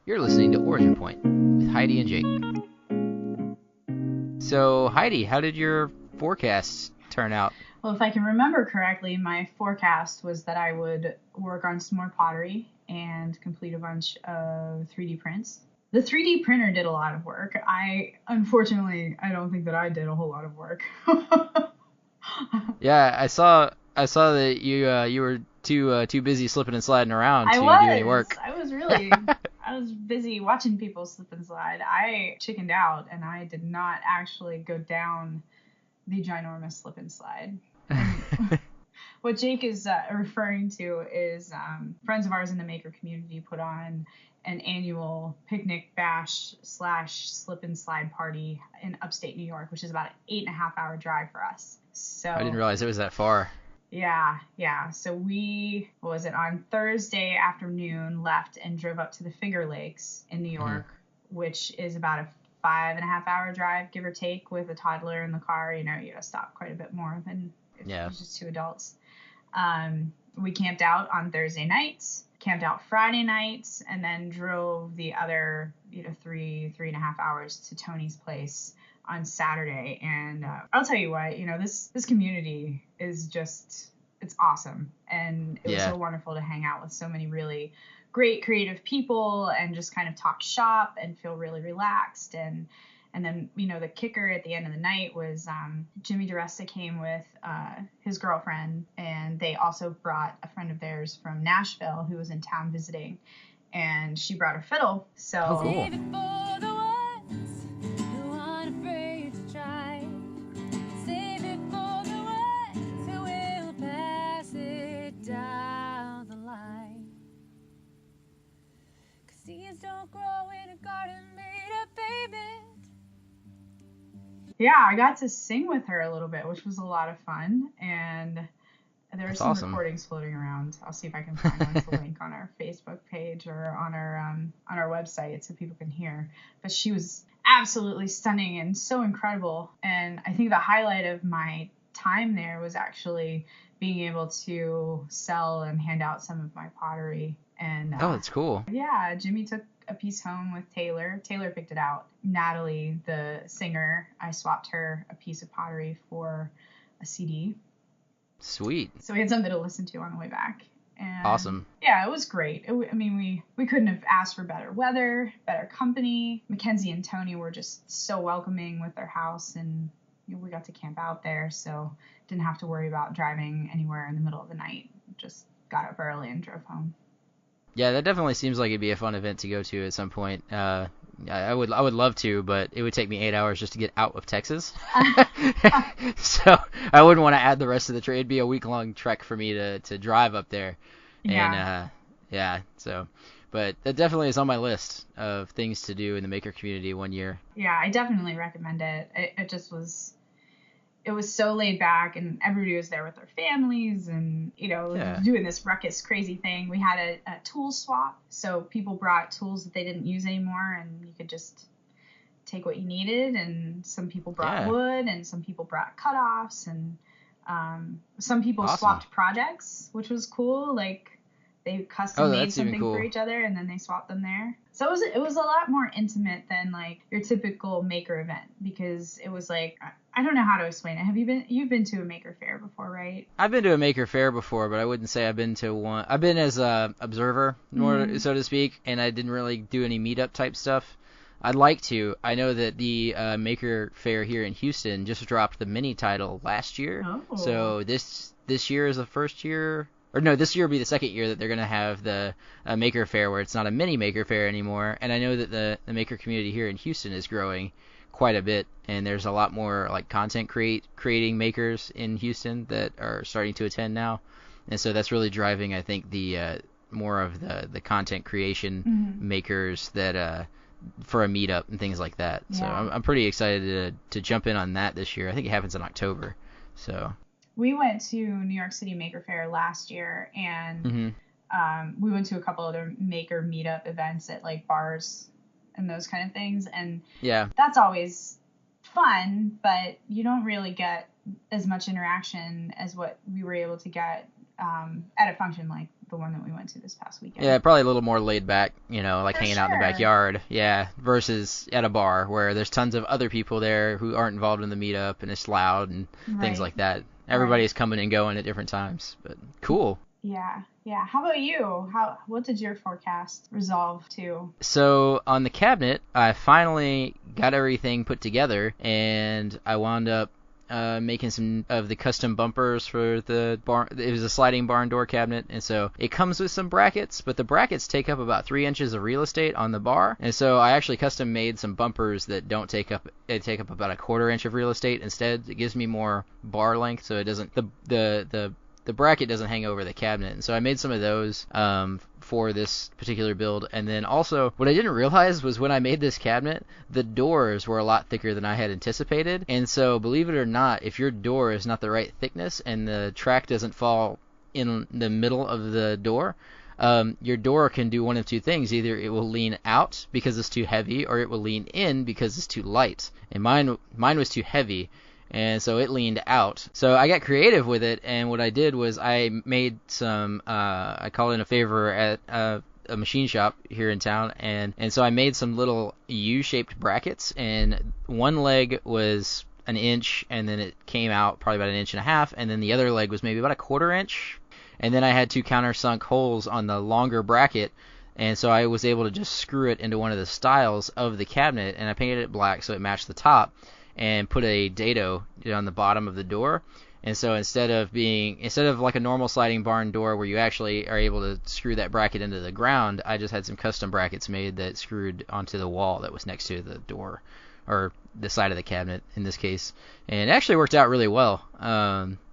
You're listening to Origin Point with Heidi and Jake. So, Heidi, how did your forecast turn out? Well, if I can remember correctly, my forecast was that I would work on some more pottery and complete a bunch of 3D prints. The 3D printer did a lot of work. Unfortunately, I don't think that I did a whole lot of work. Yeah, I saw that you were too busy slipping and sliding around to do any work. I was busy watching people slip and slide. I chickened out and I did not actually go down the ginormous slip and slide. What Jake is referring to is friends of ours in the maker community put on an annual picnic bash / slip and slide party in upstate New York, which is about an 8.5-hour drive for us. So I didn't realize it was that far. Yeah. So we, on Thursday afternoon, left and drove up to the Finger Lakes in New York, which is about a 5.5-hour drive, give or take, with a toddler in the car. You gotta stop quite a bit more than if it was just two adults. We camped out on Thursday nights, camped out Friday nights, and then drove the other, 3.5 hours to Tony's place on Saturday. And I'll tell you what, this community is just, it's awesome. And it was so wonderful to hang out with so many really great creative people and just kind of talk shop and feel really relaxed. And then, the kicker at the end of the night was Jimmy DeResta came with his girlfriend, and they also brought a friend of theirs from Nashville who was in town visiting, and she brought her fiddle. So cool. Don't grow in a garden made of pavement. Yeah, I got to sing with her a little bit, which was a lot of fun, and there were some recordings floating around. I'll see if I can find the link on our Facebook page or on our website so people can hear. But she was absolutely stunning and so incredible. And I think the highlight of my time there was actually being able to sell and hand out some of my pottery. And that's cool. Yeah, Jimmy took a piece home with Taylor. Taylor picked it out. Natalie, the singer, I swapped her a piece of pottery for a CD. Sweet. So we had something to listen to on the way back. And awesome. Yeah, it was great. We couldn't have asked for better weather, better company. Mackenzie and Tony were just so welcoming with their house, and we got to camp out there, so didn't have to worry about driving anywhere in the middle of the night. Just got up early and drove home. Yeah, that definitely seems like it'd be a fun event to go to at some point. I would love to, but it would take me 8 hours just to get out of Texas. So I wouldn't want to add the rest of the trip. It'd be a week-long trek for me to drive up there. Yeah. And but that definitely is on my list of things to do in the maker community one year. Yeah, I definitely recommend it. It was so laid back, and everybody was there with their families, and doing this ruckus crazy thing. We had a tool swap, so people brought tools that they didn't use anymore, and you could just take what you needed. And some people brought wood, and some people brought cutoffs, and some people swapped projects, which was cool. Like they custom made something for each other, and then they swapped them there. So it was a lot more intimate than like your typical maker event, because it was like, I don't know how to explain it. You've been to a MakerFaire before, right? I've been to a MakerFaire before, but I wouldn't say I've been to one. I've been as a observer, more so to speak, and I didn't really do any meetup type stuff. I'd like to. I know that the MakerFaire here in Houston just dropped the mini title last year. Oh. So this year is the first year. Or no, this year will be the second year that they're going to have the MakerFaire, where it's not a mini MakerFaire anymore. And I know that the maker community here in Houston is growing quite a bit, and there's a lot more like content creating makers in Houston that are starting to attend now. And so that's really driving, I think, the more of the content creation makers that for a meetup and things like that. Yeah. So I'm pretty excited to jump in on that this year. I think it happens in October. So we went to New York City MakerFaire last year, and we went to a couple other maker meetup events at like bars and those kind of things. And that's always fun, but you don't really get as much interaction as what we were able to get at a function like the one that we went to this past weekend. Yeah, probably a little more laid back, like For hanging out in the sure. backyard. Yeah, versus at a bar where there's tons of other people there who aren't involved in the meetup and it's loud and things Right. like that. Everybody's coming and going at different times, but cool. Yeah. How about you? What did your forecast resolve to? So on the cabinet, I finally got everything put together, and I wound up making some of the custom bumpers for the barn. It was a sliding barn door cabinet, and so it comes with some brackets, but the brackets take up about 3 inches of real estate on the bar, and so I actually custom made some bumpers that don't take up. They take up about a 1/4 inch of real estate instead. It gives me more bar length, so it doesn't the bracket doesn't hang over the cabinet. And so I made some of those for this particular build. And then also, what I didn't realize was when I made this cabinet, the doors were a lot thicker than I had anticipated. And so, believe it or not, if your door is not the right thickness and the track doesn't fall in the middle of the door, your door can do one of two things. Either it will lean out because it's too heavy, or it will lean in because it's too light. And mine was too heavy, and so it leaned out. So I got creative with it, and what I did was I made some, I called in a favor at a machine shop here in town, and so I made some little U-shaped brackets, and one leg was an inch, and then it came out probably about 1.5 inches, and then the other leg was maybe about a 1/4 inch, and then I had 2 countersunk holes on the longer bracket, and so I was able to just screw it into one of the styles of the cabinet, and I painted it black so it matched the top, and put a dado on the bottom of the door. And so instead of like a normal sliding barn door where you actually are able to screw that bracket into the ground, I just had some custom brackets made that screwed onto the wall that was next to the door, or the side of the cabinet in this case, and it actually worked out really well.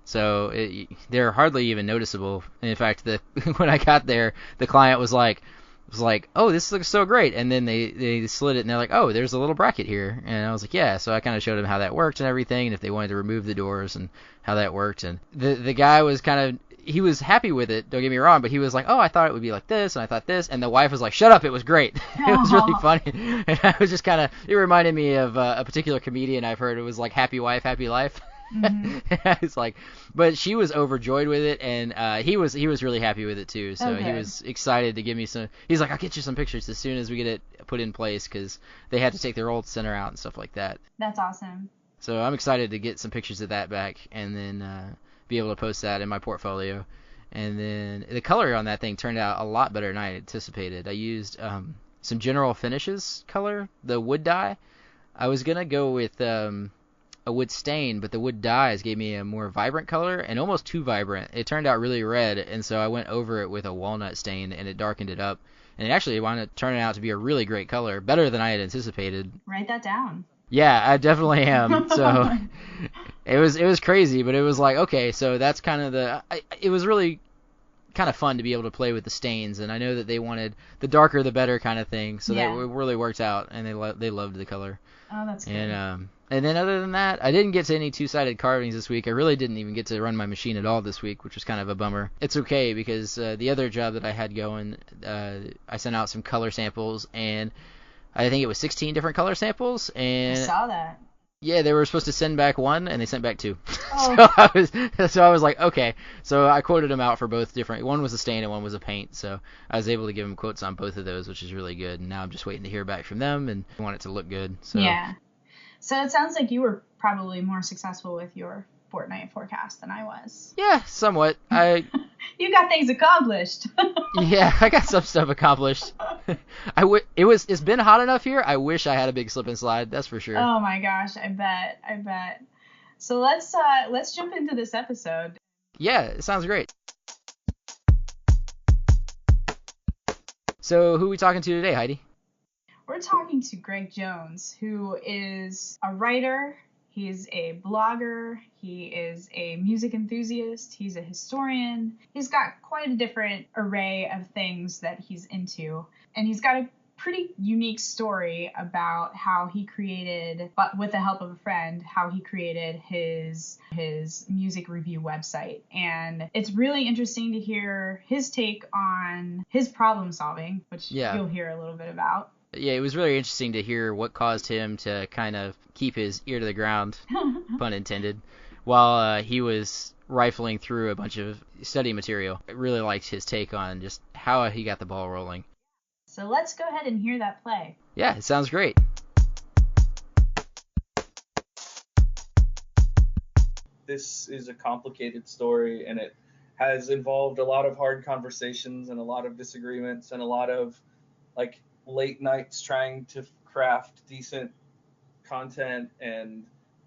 So they're hardly even noticeable. In fact, when I got there, the client was like, oh, this looks so great, and then they slid it, and they're like, oh, there's a little bracket here, and I was like, yeah. So I kind of showed them how that worked and everything, and if they wanted to remove the doors and how that worked, and the guy was he was happy with it, don't get me wrong, but he was like, oh, I thought it would be like this, and I thought this, and the wife was like, shut up, it was great. It was really funny, and I was just it reminded me of a particular comedian I've heard. It was like, happy wife, happy life. Mm-hmm. It's like, but she was overjoyed with it, and he was really happy with it too. So he was excited to give me some. He's like, I'll get you some pictures as soon as we get it put in place, because they had to take their old center out and stuff like that. That's awesome. So I'm excited to get some pictures of that back, and then be able to post that in my portfolio. And then the color on that thing turned out a lot better than I anticipated. I used some General Finishes color, the wood dye. I was gonna go with a wood stain, but the wood dyes gave me a more vibrant color, and almost too vibrant. It turned out really red, and so I went over it with a walnut stain, and it darkened it up, and it actually wound up turning out to be a really great color, better than I had anticipated. Write that down. Yeah, I definitely am. So it was crazy, but it was like, okay, so that's kind of it was really kind of fun to be able to play with the stains, and I know that they wanted the darker the better kind of thing, so that really worked out, and they loved the color. Oh, that's good. And then other than that, I didn't get to any two-sided carvings this week. I really didn't even get to run my machine at all this week, which was kind of a bummer. It's okay, because the other job that I had going, I sent out some color samples, and I think it was 16 different color samples. And I saw that. Yeah, they were supposed to send back 1, and they sent back 2. Oh. So I was like, okay. So I quoted them out for both different. One was a stain and one was a paint. So I was able to give them quotes on both of those, which is really good. And now I'm just waiting to hear back from them, and I want it to look good. So. Yeah. So it sounds like you were probably more successful with your fortnight forecast than I was. Yeah, somewhat. You got things accomplished. Yeah, I got some stuff accomplished. It's been hot enough here. I wish I had a big slip and slide. That's for sure. Oh my gosh, I bet. So let's jump into this episode. Yeah, it sounds great. So who are we talking to today, Heidi? We're talking to Greg Jones, who is a writer. He's a blogger. He is a music enthusiast. He's a historian. He's got quite a different array of things that he's into. And he's got a pretty unique story about how he created, but with the help of a friend, how he created his music review website. And it's really interesting to hear his take on his problem solving, which you'll hear a little bit about. Yeah, it was really interesting to hear what caused him to kind of keep his ear to the ground, pun intended, while he was rifling through a bunch of study material. I really liked his take on just how he got the ball rolling. So let's go ahead and hear that play. Yeah, it sounds great. This is a complicated story, and it has involved a lot of hard conversations and a lot of disagreements and a lot of like late nights trying to craft decent content and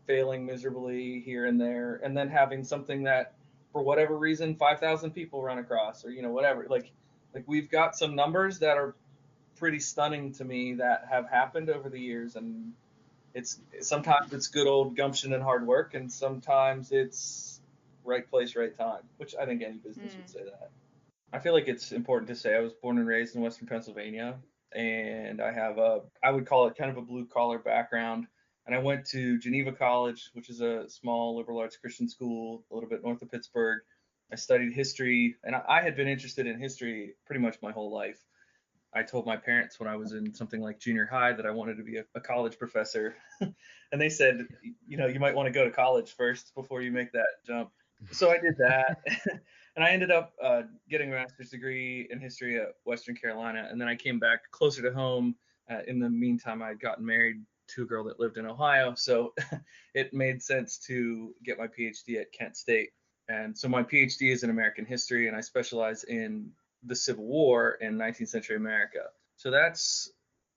failing miserably here and there, and then having something that for whatever reason 5,000 people run across, or whatever. Like we've got some numbers that are pretty stunning to me that have happened over the years, and sometimes it's good old gumption and hard work, and sometimes it's right place, right time, which I think any business would say that. I feel like it's important to say I was born and raised in Western Pennsylvania, and I have I would call it kind of a blue collar background. And I went to Geneva College, which is a small liberal arts Christian school a little bit north of Pittsburgh. I studied history, and I had been interested in history pretty much my whole life. I told my parents when I was in something like junior high that I wanted to be a college professor. And they said, you might want to go to college first before you make that jump. So I did that. And I ended up getting a master's degree in history at Western Carolina. And then I came back closer to home. In the meantime, I had gotten married to a girl that lived in Ohio. So it made sense to get my PhD at Kent State. And so my PhD is in American history, and I specialize in the Civil War in 19th century America. So that's,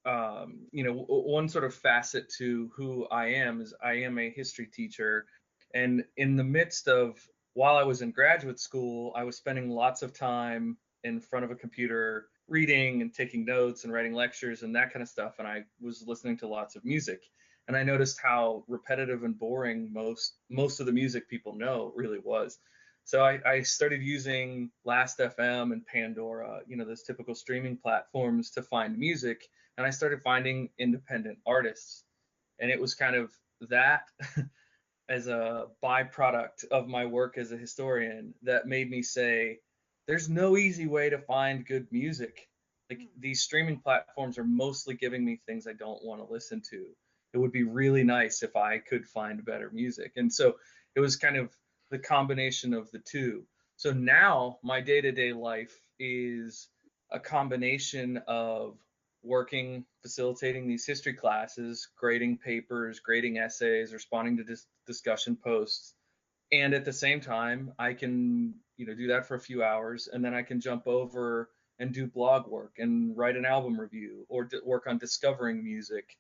one sort of facet to who I am is I am a history teacher. And in the midst of, while I was in graduate school, I was spending lots of time in front of a computer reading and taking notes and writing lectures and that kind of stuff. And I was listening to lots of music. And I noticed how repetitive and boring most of the music people know really was. So I started using Last.fm and Pandora, those typical streaming platforms to find music. And I started finding independent artists. And it was kind of that as a byproduct of my work as a historian that made me say, there's no easy way to find good music. Like, these streaming platforms are mostly giving me things I don't want to listen to. It would be really nice if I could find better music. And so it was kind of the combination of the two. So now my day-to-day life is a combination of working, facilitating these history classes, grading papers, grading essays, responding to discussion posts. And at the same time, I can, do that for a few hours, and then I can jump over and do blog work and write an album review or work on discovering music.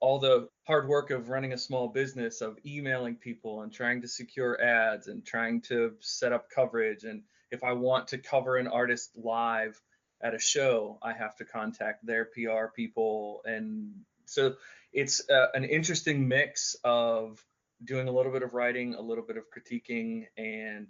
All the hard work of running a small business, of emailing people and trying to secure ads and trying to set up coverage. And if I want to cover an artist live at a show, I have to contact their PR people. And so it's an interesting mix of doing a little bit of writing, a little bit of critiquing, and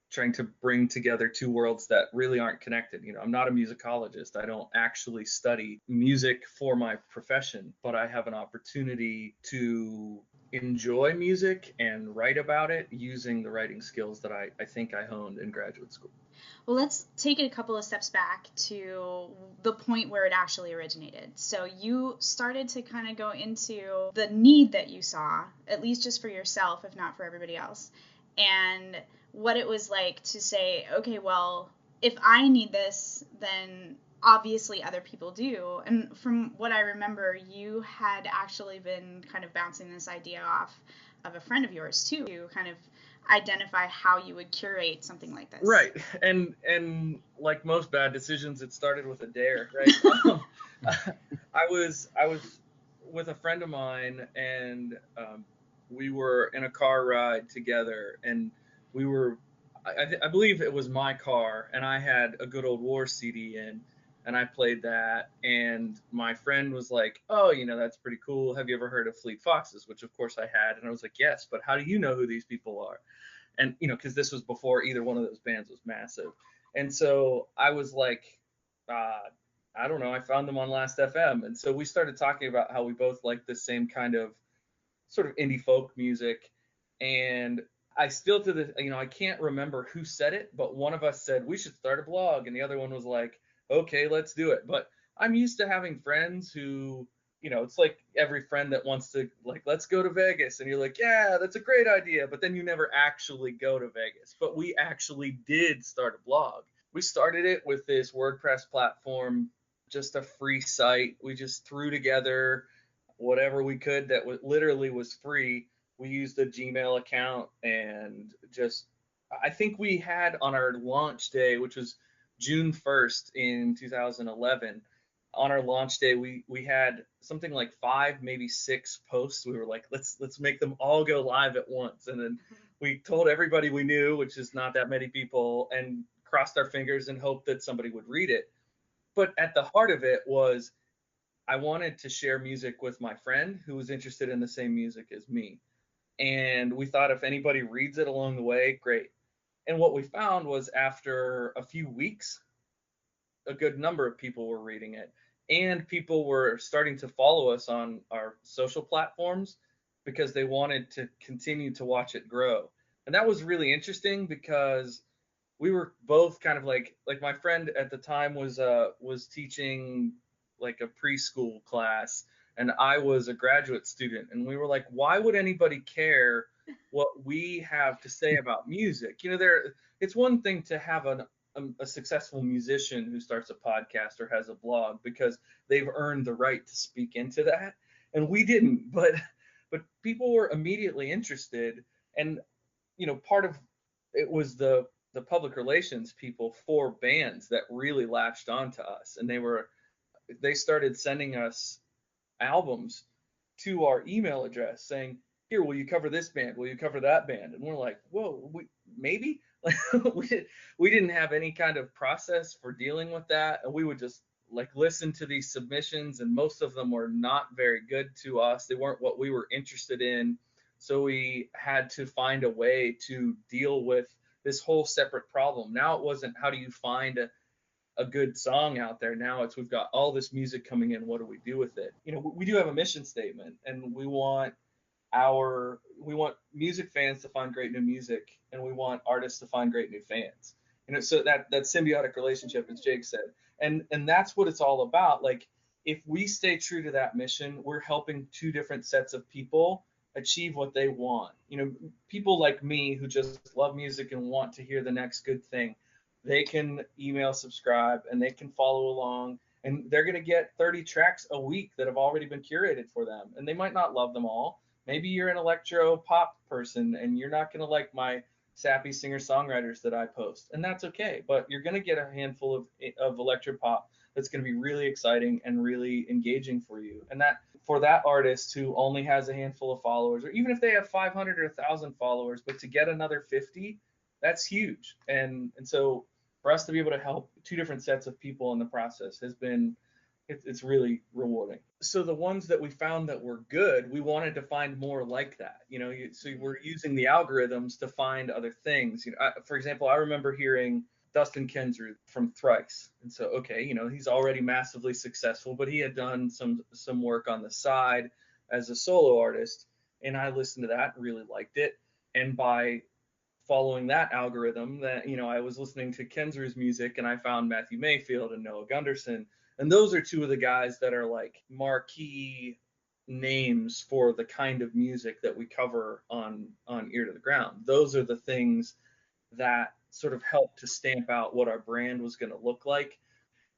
trying to bring together two worlds that really aren't connected. I'm not a musicologist. I don't actually study music for my profession, but I have an opportunity to enjoy music and write about it using the writing skills that I think I honed in graduate school. Well, let's take it a couple of steps back to the point where it actually originated. So you started to kind of go into the need that you saw, at least just for yourself, if not for everybody else, and what it was like to say, okay, well, if I need this, then obviously other people do. And from what I remember, you had actually been kind of bouncing this idea off of a friend of yours too, to kind of identify how you would curate something like this. Right. And like most bad decisions, it started with a dare, right? I was with a friend of mine, and we were in a car ride together, and we were, I believe it was my car, and I had a good old war CD in, and I played that, and my friend was like, oh, that's pretty cool. Have you ever heard of Fleet Foxes? Which of course I had. And I was like, yes, but how do you know who these people are? And, because this was before either one of those bands was massive. And so I was like, I don't know, I found them on Last.fm. And so we started talking about how we both like the same kind of sort of indie folk music. And I still to the, I can't remember who said it, but one of us said we should start a blog, and the other one was like, okay, let's do it. But I'm used to having friends who it's like every friend that wants to, like, let's go to Vegas, and you're like, yeah, that's a great idea, but then you never actually go to Vegas. But we actually did start a blog. We started it with this WordPress platform, just a free site. We just threw together whatever we could that literally was free. We used a Gmail account, and just, I think we had on our launch day, which was June 1st in 2011. On our launch day, we had something like 5, maybe 6 posts. We were like, let's make them all go live at once. And then we told everybody we knew, which is not that many people, and crossed our fingers and hoped that somebody would read it. But at the heart of it was, I wanted to share music with my friend who was interested in the same music as me. And we thought, if anybody reads it along the way, great. And what we found was, after a few weeks, a good number of people were reading it, and people were starting to follow us on our social platforms because they wanted to continue to watch it grow. And that was really interesting, because we were both kind of like my friend at the time was teaching like a preschool class, and I was a graduate student, and we were like, why would anybody care what we have to say about music? It's one thing to have a successful musician who starts a podcast or has a blog, because they've earned the right to speak into that, and we didn't. But people were immediately interested, and part of it was the public relations people for bands that really latched onto us, and they started sending us albums to our email address saying, here, will you cover this band? Will you cover that band? And we're like, whoa, maybe? we didn't have any kind of process for dealing with that. And we would just like listen to these submissions, and most of them were not very good to us. They weren't what we were interested in. So we had to find a way to deal with this whole separate problem. Now it wasn't, how do you find a good song out there? Now it's, we've got all this music coming in, what do we do with it? We do have a mission statement, and we want music fans to find great new music, and we want artists to find great new fans. So that symbiotic relationship, as Jake said, and that's what it's all about. Like, if we stay true to that mission, we're helping 2 different sets of people achieve what they want. People like me who just love music and want to hear the next good thing, they can email subscribe, and they can follow along, and they're going to get 30 tracks a week that have already been curated for them. And they might not love them all. Maybe you're an electro pop person, and you're not going to like my sappy singer-songwriters that I post, and that's okay. But you're going to get a handful of electro pop that's going to be really exciting and really engaging for you. And that, for that artist who only has a handful of followers, or even if they have 500 or 1,000 followers, but to get another 50, that's huge. And so for us to be able to help 2 different sets of people in the process has been, it's really rewarding. So the ones that we found that were good, we wanted to find more like that. So we're using the algorithms to find other things. For example, I remember hearing Dustin Kensrue from Thrice, and so he's already massively successful, but he had done some work on the side as a solo artist, and I listened to that and really liked it. And by following that algorithm, that I was listening to Kensrue's music, and I found Matthew Mayfield and Noah Gunderson. And those are 2 of the guys that are like marquee names for the kind of music that we cover on Ear to the Ground. Those are the things that sort of help to stamp out what our brand was going to look like.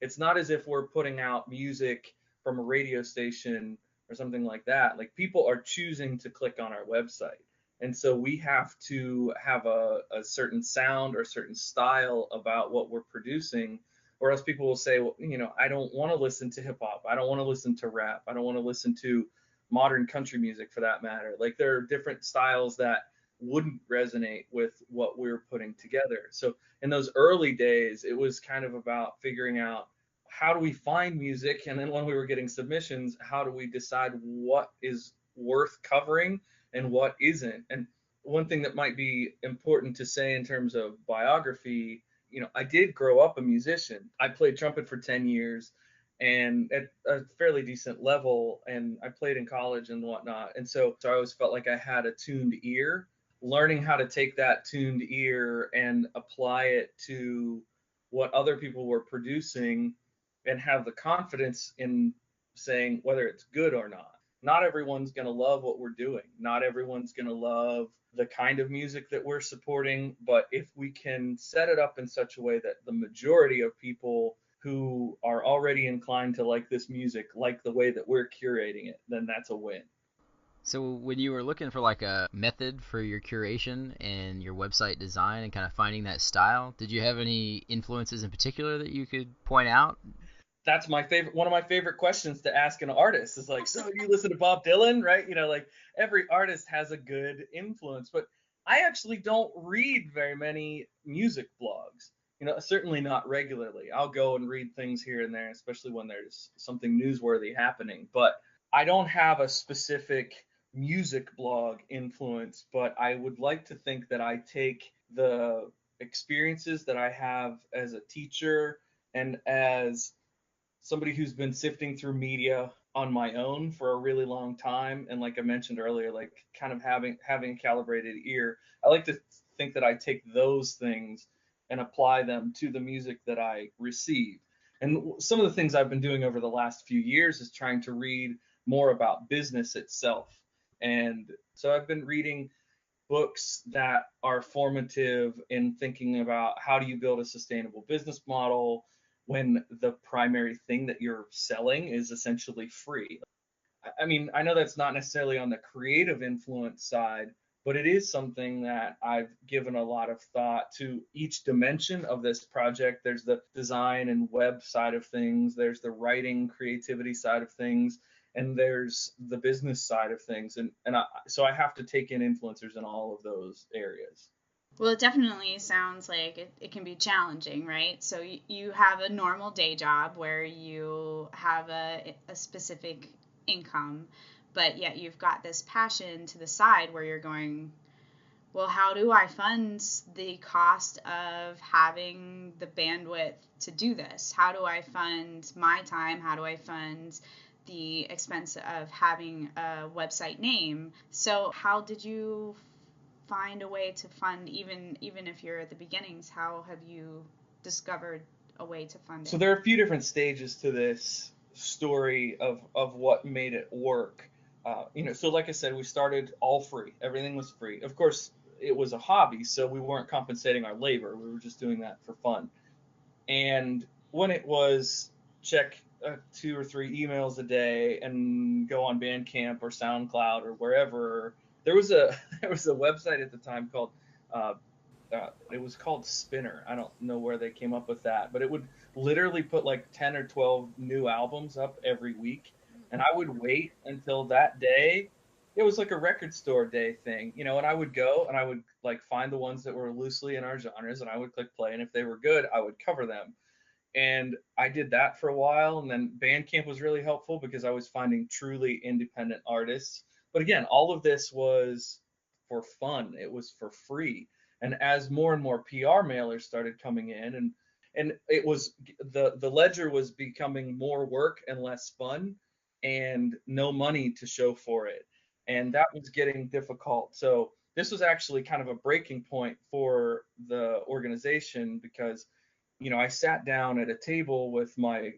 It's not as if we're putting out music from a radio station or something like that. Like, people are choosing to click on our website. And so we have to have a certain sound or a certain style about what we're producing, or else people will say, well, I don't want to listen to hip hop. I don't want to listen to rap. I don't want to listen to modern country music, for that matter. Like, there are different styles that wouldn't resonate with what we were putting together. So in those early days, it was kind of about figuring out, how do we find music? And then when we were getting submissions, how do we decide what is worth covering and what isn't? And one thing that might be important to say in terms of biography, I did grow up a musician. I played trumpet for 10 years, and at a fairly decent level, and I played in college and whatnot. And so I always felt like I had a tuned ear. Learning how to take that tuned ear and apply it to what other people were producing, and have the confidence in saying whether it's good or not. Not everyone's going to love what we're doing. Not everyone's going to love the kind of music that we're supporting. But if we can set it up in such a way that the majority of people who are already inclined to like this music like the way that we're curating it, then that's a win. So when you were looking for like a method for your curation and your website design and kind of finding that style, did you have any influences in particular that you could point out? That's one of my favorite questions to ask an artist is like, so do you listen to Bob Dylan, right? Like every artist has a good influence, but I actually don't read very many music blogs, certainly not regularly. I'll go and read things here and there, especially when there's something newsworthy happening, but I don't have a specific music blog influence, but I would like to think that I take the experiences that I have as a teacher and as somebody who's been sifting through media on my own for a really long time, and like I mentioned earlier, like kind of having a calibrated ear. I like to think that I take those things and apply them to the music that I receive. And some of the things I've been doing over the last few years is trying to read more about business itself. And so I've been reading books that are formative in thinking about how do you build a sustainable business model when the primary thing that you're selling is essentially free. I mean, I know that's not necessarily on the creative influence side, but it is something that I've given a lot of thought to each dimension of this project. There's the design and web side of things, there's the writing, creativity side of things, and there's the business side of things. So I have to take in influencers in all of those areas. Well, it definitely sounds like it can be challenging, right? So you have a normal day job where you have a specific income, but yet you've got this passion to the side where you're going, well, how do I fund the cost of having the bandwidth to do this? How do I fund my time? How do I fund the expense of having a website name? So how did you find a way to fund, even if you're at the beginnings? How have you discovered a way to fund it? So there are a few different stages to this story of what made it work. So like I said, we started all free. Everything was free. Of course, it was a hobby, so we weren't compensating our labor. We were just doing that for fun. And when it was check 2 or 3 emails a day and go on Bandcamp or SoundCloud or wherever, there was a website at the time called it was called Spinner. I don't know where they came up with that, but it would literally put like 10 or 12 new albums up every week, and I would wait until that day. It was like a record store day thing, and I would go and I would like find the ones that were loosely in our genres, and I would click play, and if they were good, I would cover them. And I did that for a while, and then Bandcamp was really helpful because I was finding truly independent artists. But again, all of this was for fun. It was for free. And as more and more PR mailers started coming in, and it was the ledger was becoming more work and less fun, and no money to show for it. And that was getting difficult. So this was actually kind of a breaking point for the organization because I sat down at a table with my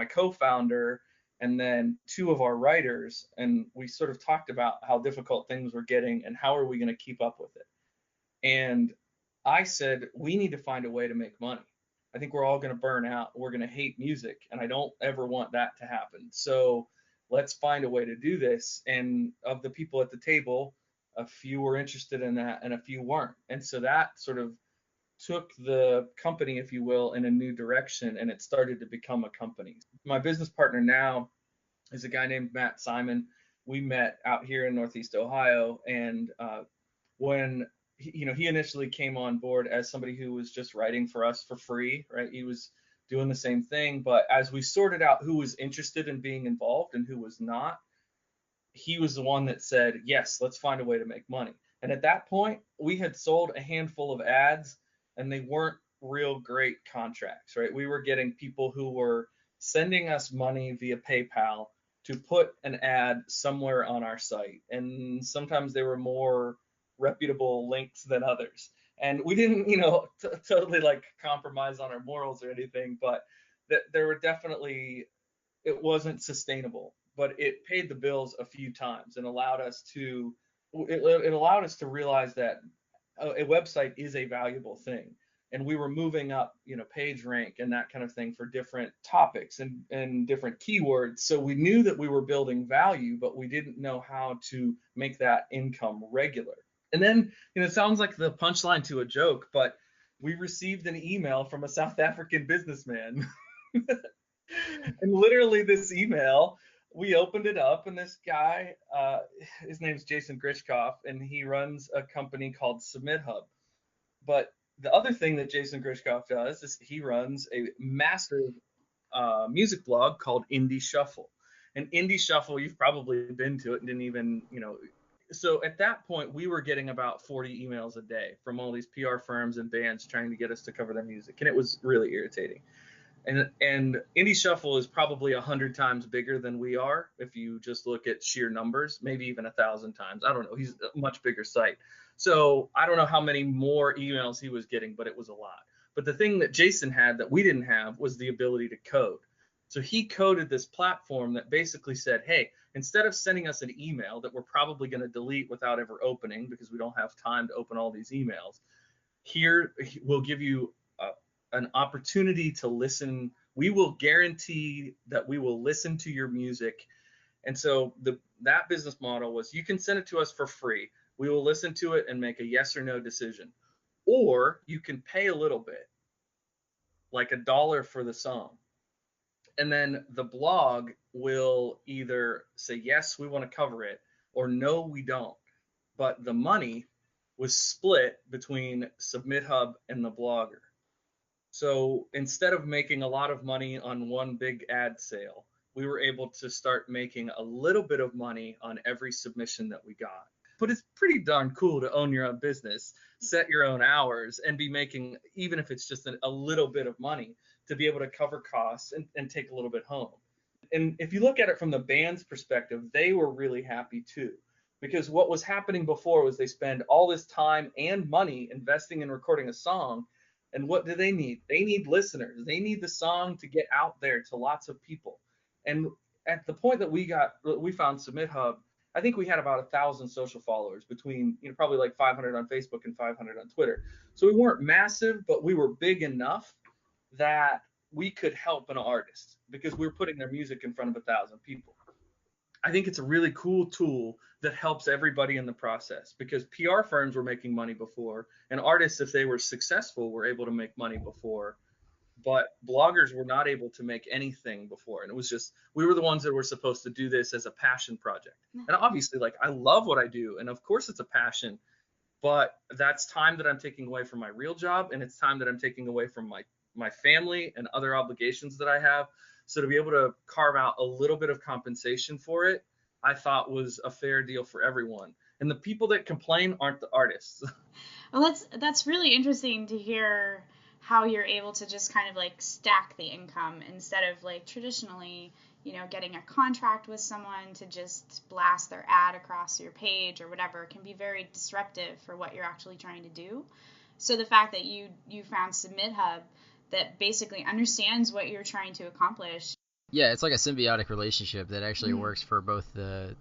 co-founder and then 2 of our writers, and we sort of talked about how difficult things were getting and how are we going to keep up with it. And I said, we need to find a way to make money. I think we're all going to burn out. We're going to hate music, and I don't ever want that to happen. So let's find a way to do this. And of the people at the table, a few were interested in that and a few weren't. And so that sort of took the company, if you will, in a new direction, and it started to become a company. My business partner now is a guy named Matt Simon. We met out here in Northeast Ohio, and when he initially came on board as somebody who was just writing for us for free, right? He was doing the same thing, but as we sorted out who was interested in being involved and who was not, he was the one that said, yes, let's find a way to make money. And at that point, we had sold a handful of ads, and they weren't real great contracts, right? We were getting people who were sending us money via PayPal to put an ad somewhere on our site. And sometimes they were more reputable links than others. And we didn't, totally like compromise on our morals or anything, but there were definitely it wasn't sustainable, but it paid the bills a few times and allowed us to it allowed us to realize that a website is a valuable thing. And we were moving up, page rank and that kind of thing for different topics and different keywords. So we knew that we were building value, but we didn't know how to make that income regular. And then, it sounds like the punchline to a joke, but we received an email from a South African businessman. And literally this email, we opened it up, and this guy, his name's Jason Grishkoff, and he runs a company called Submit Hub. But the other thing that Jason Grishkoff does is he runs a massive music blog called Indie Shuffle. And Indie Shuffle, you've probably been to it and didn't even, So at that point, we were getting about 40 emails a day from all these PR firms and bands trying to get us to cover their music. And it was really irritating. And Indie Shuffle is probably 100 times bigger than we are if you just look at sheer numbers, maybe even 1,000 times. I don't know. He's a much bigger site. So I don't know how many more emails he was getting, but it was a lot. But the thing that Jason had that we didn't have was the ability to code. So he coded this platform that basically said, hey, instead of sending us an email that we're probably going to delete without ever opening because we don't have time to open all these emails, here we'll give you an opportunity to listen. We will guarantee that we will listen to your music. And so that business model was, you can send it to us for free. We will listen to it and make a yes or no decision. Or you can pay a little bit, like $1 for the song. And then the blog will either say, yes, we want to cover it, or no, we don't. But the money was split between Submit Hub and the blogger. So instead of making a lot of money on one big ad sale, we were able to start making a little bit of money on every submission that we got. But it's pretty darn cool to own your own business, set your own hours, and be making, even if it's just a little bit of money, to be able to cover costs and take a little bit home. And if you look at it from the band's perspective, they were really happy too. Because what was happening before was they spend all this time and money investing in recording a song. And what do they need? They need listeners. They need the song to get out there to lots of people. And at the point that we found Submit Hub, I think we had about 1,000 social followers between, probably like 500 on Facebook and 500 on Twitter. So we weren't massive, but we were big enough that we could help an artist because we were putting their music in front of 1,000 people. I think it's a really cool tool that helps everybody in the process, because PR firms were making money before, and artists, if they were successful, were able to make money before, but bloggers were not able to make anything before. And it was just, we were the ones that were supposed to do this as a passion project. And obviously, like, I love what I do, and of course it's a passion, but that's time that I'm taking away from my real job, and it's time that I'm taking away from my family and other obligations that I have. So to be able to carve out a little bit of compensation for it, I thought was a fair deal for everyone. And the people that complain aren't the artists. Well, that's really interesting to hear how you're able to just kind of like stack the income instead of like traditionally, getting a contract with someone to just blast their ad across your page or whatever can be very disruptive for what you're actually trying to do. So the fact that you found Submit Hub that basically understands what you're trying to accomplish. Yeah, it's like a symbiotic relationship that actually works for both the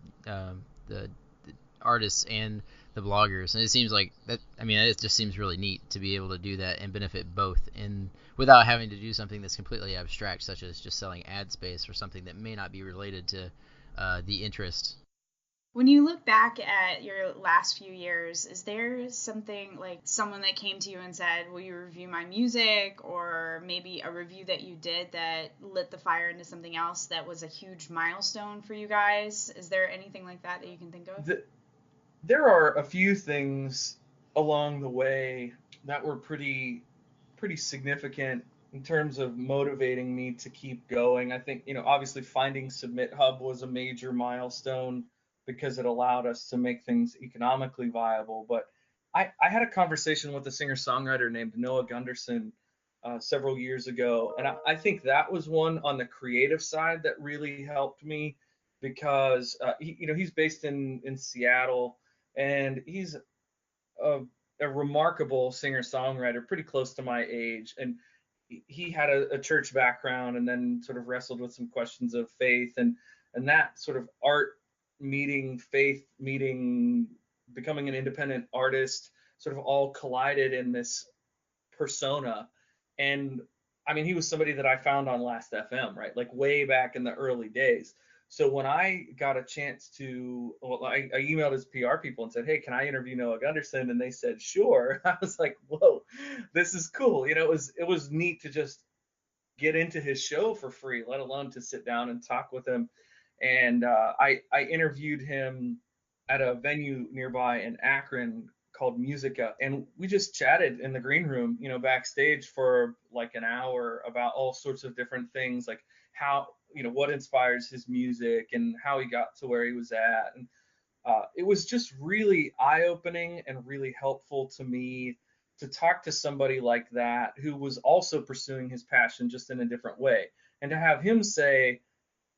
artists and the bloggers. And it seems like that. I mean, it just seems really neat to be able to do that and benefit both without having to do something that's completely abstract, such as just selling ad space for something that may not be related to the interest. When you look back at your last few years, is there something like someone that came to you and said, will you review my music, or maybe a review that you did that lit the fire into something else that was a huge milestone for you guys? Is there anything like that you can think of? There are a few things along the way that were pretty significant in terms of motivating me to keep going. I think, obviously finding Submit Hub was a major milestone, because it allowed us to make things economically viable. But I had a conversation with a singer-songwriter named Noah Gunderson several years ago, and I think that was one on the creative side that really helped me, because he's based in Seattle, and he's a remarkable singer-songwriter, pretty close to my age, and he had a church background and then sort of wrestled with some questions of faith, and that sort of art meeting faith meeting becoming an independent artist sort of all collided in this persona. And I mean, he was somebody that I found on Last FM, right? Like way back in the early days. So when I got a chance to, well, I emailed his PR people and said, hey, can I interview Noah Gunderson? And they said, sure. I was like, whoa, this is cool. You know, it was neat to just get into his show for free, let alone to sit down and talk with him. And I interviewed him at a venue nearby in Akron called Musica, and we just chatted in the green room, you know, backstage for like an hour about all sorts of different things, like how, you know, what inspires his music and how he got to where he was at. And it was just really eye-opening and really helpful to me to talk to somebody like that who was also pursuing his passion just in a different way. And to have him say,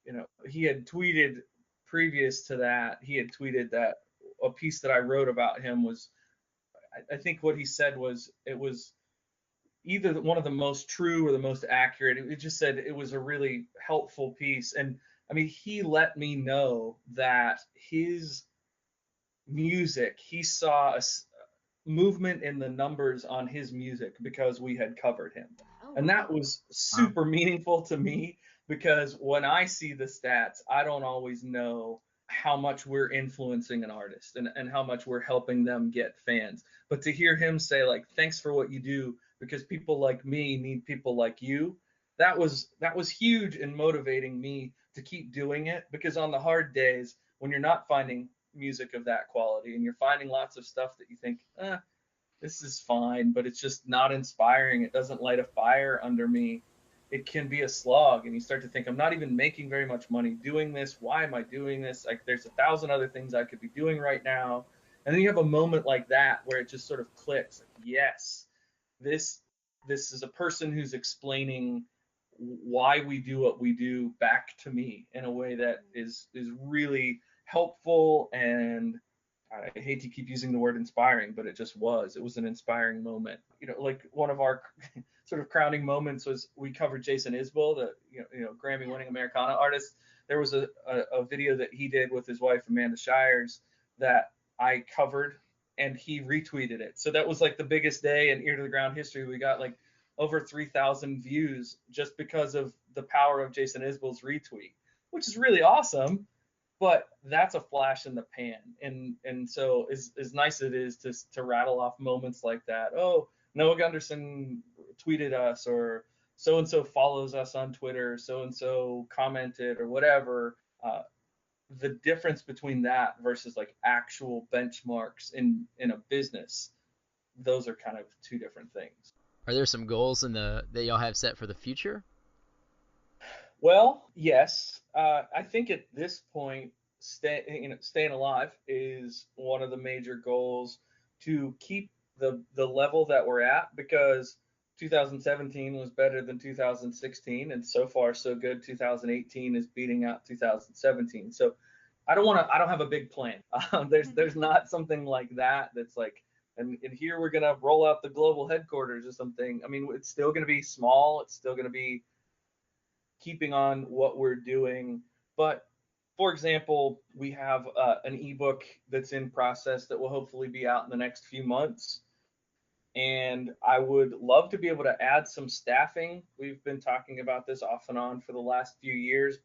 you know, he had tweeted previous to that, he had tweeted that a piece that I wrote about him was, I think what he said was, it was either one of the most true or the most accurate. It just said it was a really helpful piece. And I mean, he let me know that his music, he saw a movement in the numbers on his music because we had covered him. Oh, And that wow. was super meaningful to me, because when I see the stats, I don't always know how much we're influencing an artist and how much we're helping them get fans. But to hear him say, like, thanks for what you do, because people like me need people like you, that was huge in motivating me to keep doing it. Because on the hard days, when you're not finding music of that quality and you're finding lots of stuff that you think, this is fine, but it's just not inspiring, it doesn't light a fire under me, it can be a slog. And you start to think, I'm not even making very much money doing this. Why am I doing this? Like, there's 1,000 other things I could be doing right now. And then you have a moment like that where it just sort of clicks. Like, yes, this is a person who's explaining why we do what we do back to me in a way that is really helpful. And I hate to keep using the word inspiring, but it was an inspiring moment. You know, like one of our sort of crowning moments was we covered Jason Isbell, the Grammy winning Americana artist. There was a video that he did with his wife Amanda Shires that I covered, and he retweeted it. So that was like the biggest day in Ear to the Ground history. We got like over 3,000 views just because of the power of Jason Isbell's retweet, which is really awesome. But that's a flash in the pan. And so as nice as it is to rattle off moments like that, oh, Noah Gunderson tweeted us, or so and so follows us on Twitter, so and so commented, or whatever. The difference between that versus like actual benchmarks in a business, those are kind of two different things. Are there some goals that y'all have set for the future? Well, yes. I think at this point, staying alive is one of the major goals, to keep the level that we're at, because 2017 was better than 2016, and so far so good. 2018 is beating out 2017. So I don't have a big plan. There's not something like that that's like, and here we're gonna roll out the global headquarters or something. I mean, it's still gonna be small. It's still gonna be keeping on what we're doing. But for example, we have an ebook that's in process that will hopefully be out in the next few months. And I would love to be able to add some staffing. We've been talking about this off and on for the last few years.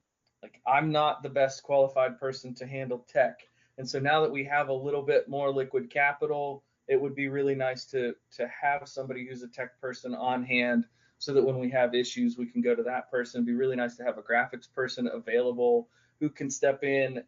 Like, I'm not the best qualified person to handle tech. And so now that we have a little bit more liquid capital, it would be really nice to have somebody who's a tech person on hand, so that when we have issues, we can go to that person. It'd be really nice to have a graphics person available who can step in.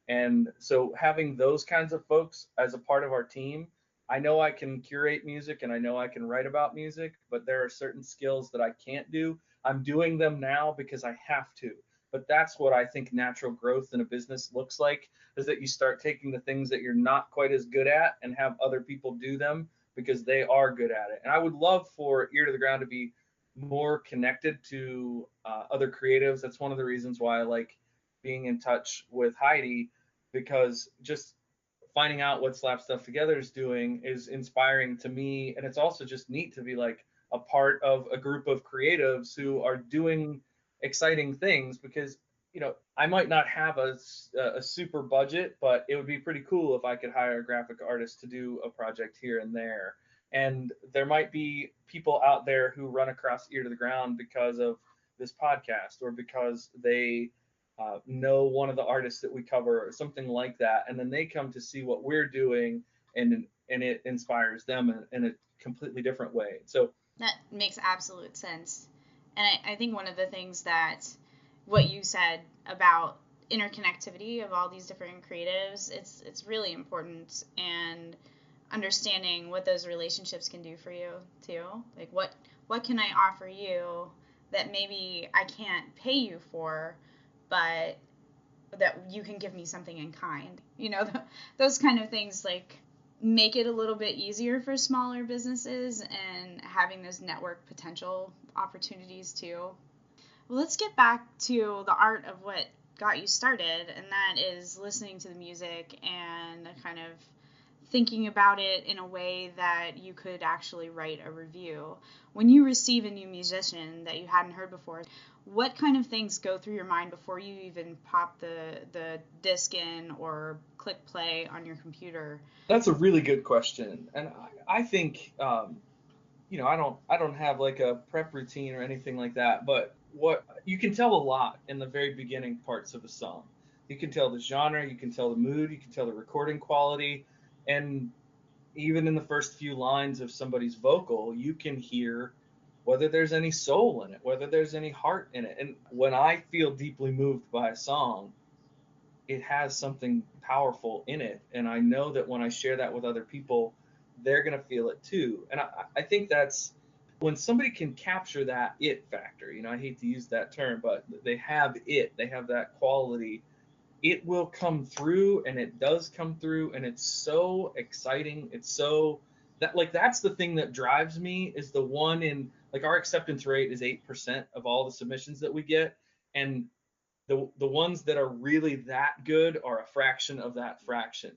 And so having those kinds of folks as a part of our team, I know I can curate music and I know I can write about music, but there are certain skills that I can't do. I'm doing them now because I have to. But that's what I think natural growth in a business looks like, is that you start taking the things that you're not quite as good at and have other people do them because they are good at it. And I would love for Ear to the Ground to be more connected to other creatives. That's one of the reasons why I like being in touch with Heidi, because just finding out what Slap Stuff Together is doing is inspiring to me. And it's also just neat to be like, a part of a group of creatives who are doing exciting things, because I might not have a super budget, but it would be pretty cool if I could hire a graphic artist to do a project here and there. And there might be people out there who run across ear to the ground because of this podcast, or because they know one of the artists that we cover or something like that, and then they come to see what we're doing, and it inspires them in a completely different way. So that makes absolute sense. And I think one of the things that what you said about interconnectivity of all these different creatives, it's really important, and understanding what those relationships can do for you too. Like what can I offer you that maybe I can't pay you for, but that you can give me something in kind. Those kind of things like make it a little bit easier for smaller businesses and having those network potential opportunities too. Well, let's get back to the art of what got you started, and that is listening to the music and kind of thinking about it in a way that you could actually write a review. When you receive a new musician that you hadn't heard before, what kind of things go through your mind before you even pop the disc in or click play on your computer? That's a really good question, and I think I don't have like a prep routine or anything like that, but what you can tell a lot in the very beginning parts of a song. You can tell the genre, you can tell the mood, you can tell the recording quality, and even in the first few lines of somebody's vocal, you can hear whether there's any soul in it, whether there's any heart in it. And when I feel deeply moved by a song, it has something powerful in it. And I know that when I share that with other people, they're going to feel it too. And I think that's when somebody can capture that it factor. I hate to use that term, but they have that quality. It will come through, and it does come through, and it's so exciting. It's so that's the thing that drives me, is the one in our acceptance rate is 8% of all the submissions that we get, and the ones that are really that good are a fraction of that fraction.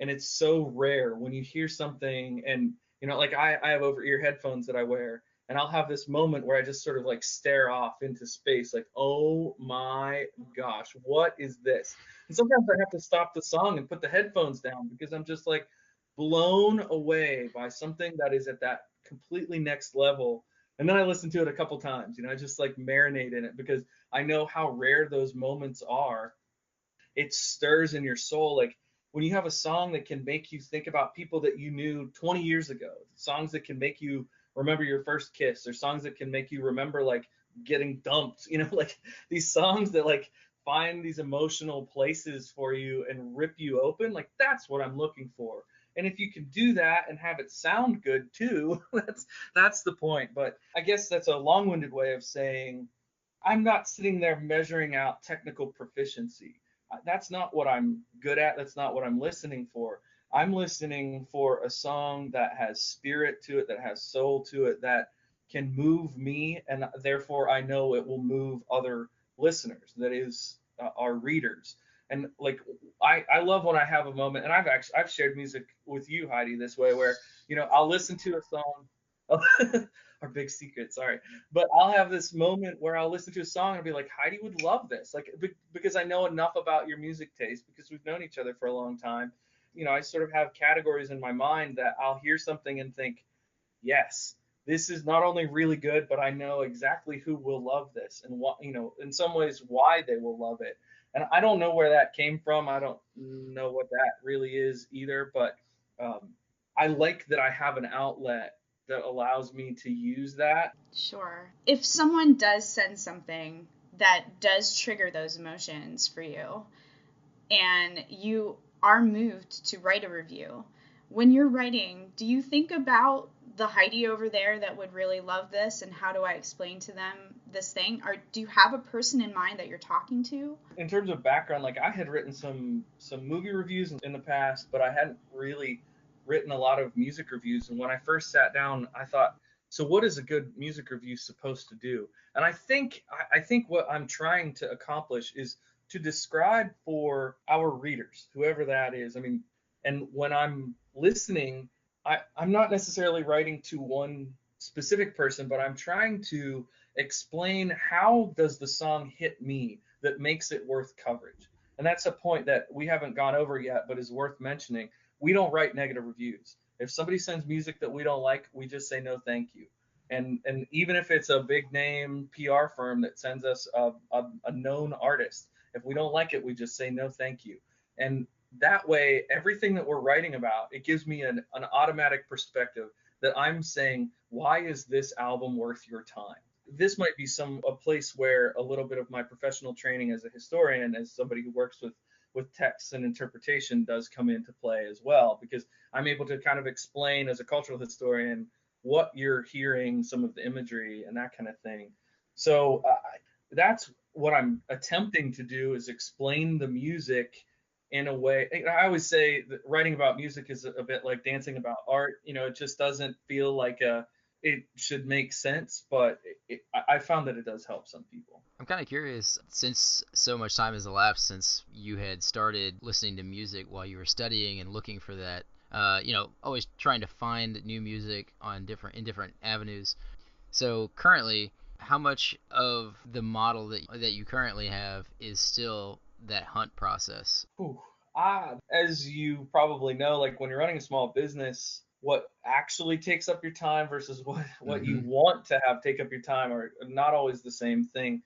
And it's so rare when you hear something, and I have over ear headphones that I wear, and I'll have this moment where I just sort of stare off into space, oh my gosh, what is this? And sometimes I have to stop the song and put the headphones down, because I'm just blown away by something that is at that completely next level. And then I listen to it a couple times, I just marinate in it, because I know how rare those moments are. It stirs in your soul. When you have a song that can make you think about people that you knew 20 years ago, songs that can make you remember your first kiss, or songs that can make you remember getting dumped, these songs that find these emotional places for you and rip you open, that's what I'm looking for. And if you can do that and have it sound good too, that's the point. But I guess that's a long-winded way of saying I'm not sitting there measuring out technical proficiency. That's not what I'm good at. That's not what I'm listening for. I'm listening for a song that has spirit to it, that has soul to it, that can move me, and therefore I know it will move other listeners, that is our readers. And I love when I have a moment, and I've shared music with you, Heidi, this way, where I'll listen to a song. Our big secret, sorry. But I'll have this moment where I'll listen to a song and I'll be like, Heidi would love this, because I know enough about your music taste, because we've known each other for a long time. I sort of have categories in my mind that I'll hear something and think, yes, this is not only really good, but I know exactly who will love this, and what, in some ways why they will love it. And I don't know where that came from. I don't know what that really is either, but I like that I have an outlet that allows me to use that. Sure. If someone does send something that does trigger those emotions for you, and you are moved to write a review, when you're writing, do you think about the Heidi over there that would really love this, and how do I explain to them this thing? Or do you have a person in mind that you're talking to? In terms of background, I had written some movie reviews in the past, but I hadn't really written a lot of music reviews. And when I first sat down, I thought, so what is a good music review supposed to do? And I think what I'm trying to accomplish is to describe for our readers, whoever that is. I mean, and when I'm listening, I'm not necessarily writing to one specific person, but I'm trying to explain how does the song hit me that makes it worth coverage. And that's a point that we haven't gone over yet, but is worth mentioning. We don't write negative reviews. If somebody sends music that we don't like, we just say no thank you. And even if it's a big name PR firm that sends us a known artist, if we don't like it, we just say no thank you. And that way, everything that we're writing about, it gives me an automatic perspective that I'm saying, why is this album worth your time? This might be a place where a little bit of my professional training as a historian, as somebody who works with text and interpretation, does come into play as well, because I'm able to kind of explain as a cultural historian what you're hearing, some of the imagery and that kind of thing. So that's what I'm attempting to do, is explain the music in a way. I always say that writing about music is a bit like dancing about art. It just doesn't feel like it should make sense, but I found that it does help some people. I'm kind of curious, since so much time has elapsed since you had started listening to music while you were studying and looking for that, always trying to find new music in different avenues. So currently, how much of the model that you currently have is still that hunt process? As you probably know, like when you're running a small business, what actually takes up your time versus what you want to have take up your time are not always the same thing.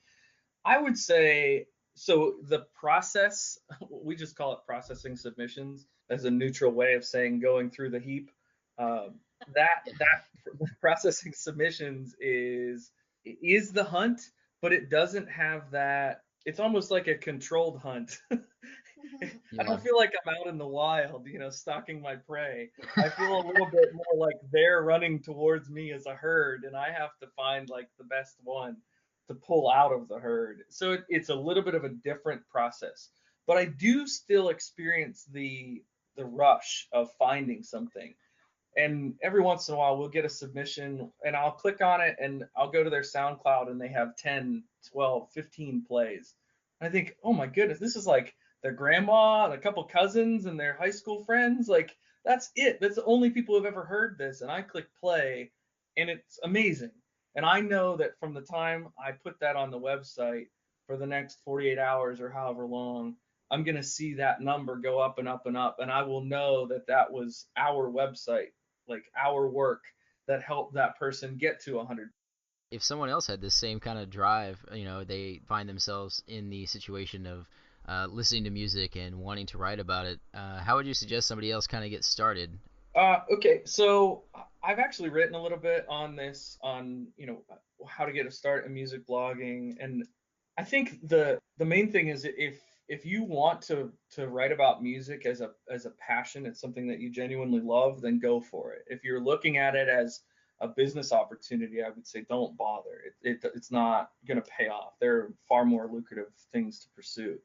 I would say, so the process, we just call it processing submissions as a neutral way of saying going through the heap. That processing submissions is the hunt, but it doesn't have that. It's almost like a controlled hunt. I don't feel like I'm out in the wild, stalking my prey. I feel a little bit more like they're running towards me as a herd, and I have to find like the best one to pull out of the herd. So it's a little bit of a different process, but I do still experience the rush of finding something. And every once in a while we'll get a submission and I'll click on it and I'll go to their SoundCloud and they have 10, 12, 15 plays. And I think, oh my goodness, this is like their grandma and a couple cousins and their high school friends. Like, that's it. That's the only people who've ever heard this. And I click play and it's amazing. And I know that from the time I put that on the website for the next 48 hours or however long, I'm going to see that number go up and up and up. And I will know that that was our website, like our work, that helped that person get to 100. If someone else had this same kind of drive, they find themselves in the situation of listening to music and wanting to write about it, how would you suggest somebody else kind of get started? Okay, so I've actually written a little bit on this, on how to get a start in music blogging, and I think the main thing is, if you want to write about music as a passion, it's something that you genuinely love, then go for it. If you're looking at it as a business opportunity, I would say don't bother. It's not going to pay off. There are far more lucrative things to pursue.